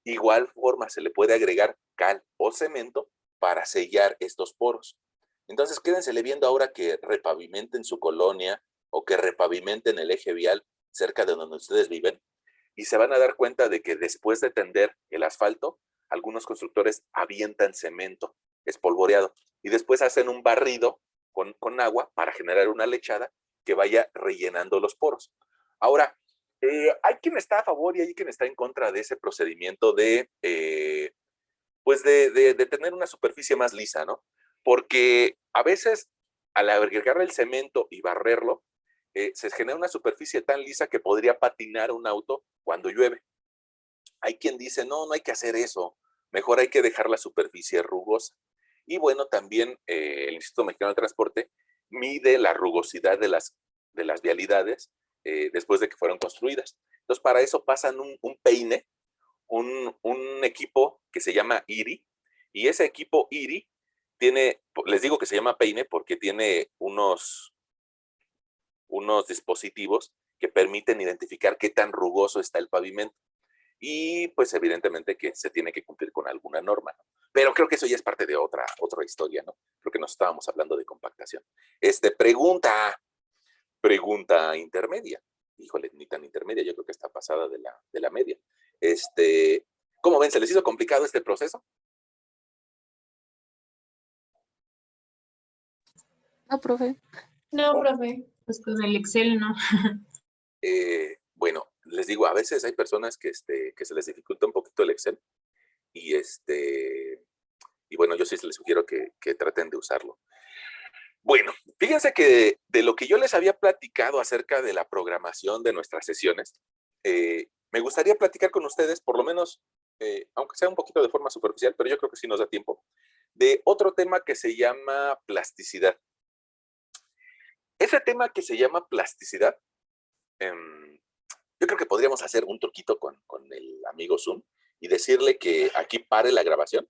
Igual forma, se le puede agregar cal o cemento para sellar estos poros. Entonces, quédensele viendo ahora que repavimenten su colonia o que repavimenten el eje vial cerca de donde ustedes viven y se van a dar cuenta de que después de tender el asfalto, algunos constructores avientan cemento espolvoreado y después hacen un barrido con agua para generar una lechada que vaya rellenando los poros. Ahora, hay quien está a favor y hay quien está en contra de ese procedimiento de tener una superficie más lisa, ¿no? Porque a veces al agregar el cemento y barrerlo, se genera una superficie tan lisa que podría patinar un auto cuando llueve. Hay quien dice, no, no hay que hacer eso, mejor hay que dejar la superficie rugosa. Y bueno, también el Instituto Mexicano del Transporte mide la rugosidad de las vialidades después de que fueron construidas. Entonces, para eso pasan un peine, un equipo que se llama IRI, y ese equipo IRI les digo que se llama peine porque tiene unos dispositivos que permiten identificar qué tan rugoso está el pavimento. Y pues evidentemente que se tiene que cumplir con alguna norma, ¿no? Pero creo que eso ya es parte de otra historia, ¿no? Creo que nos estábamos hablando de compactación. Pregunta intermedia. Híjole, ni tan intermedia, yo creo que está pasada de la media. ¿Cómo ven? ¿Se les hizo complicado este proceso? No, profe. No, profe, pues con el Excel no. Bueno, les digo, a veces hay personas que se les dificulta un poquito el Excel y bueno, yo sí les sugiero que traten de usarlo. Bueno, fíjense que de lo que yo les había platicado acerca de la programación de nuestras sesiones, me gustaría platicar con ustedes, por lo menos, aunque sea un poquito de forma superficial, pero yo creo que sí nos da tiempo, de otro tema que se llama plasticidad. Ese tema que se llama plasticidad, yo creo que podríamos hacer un truquito con el amigo Zoom y decirle que aquí pare la grabación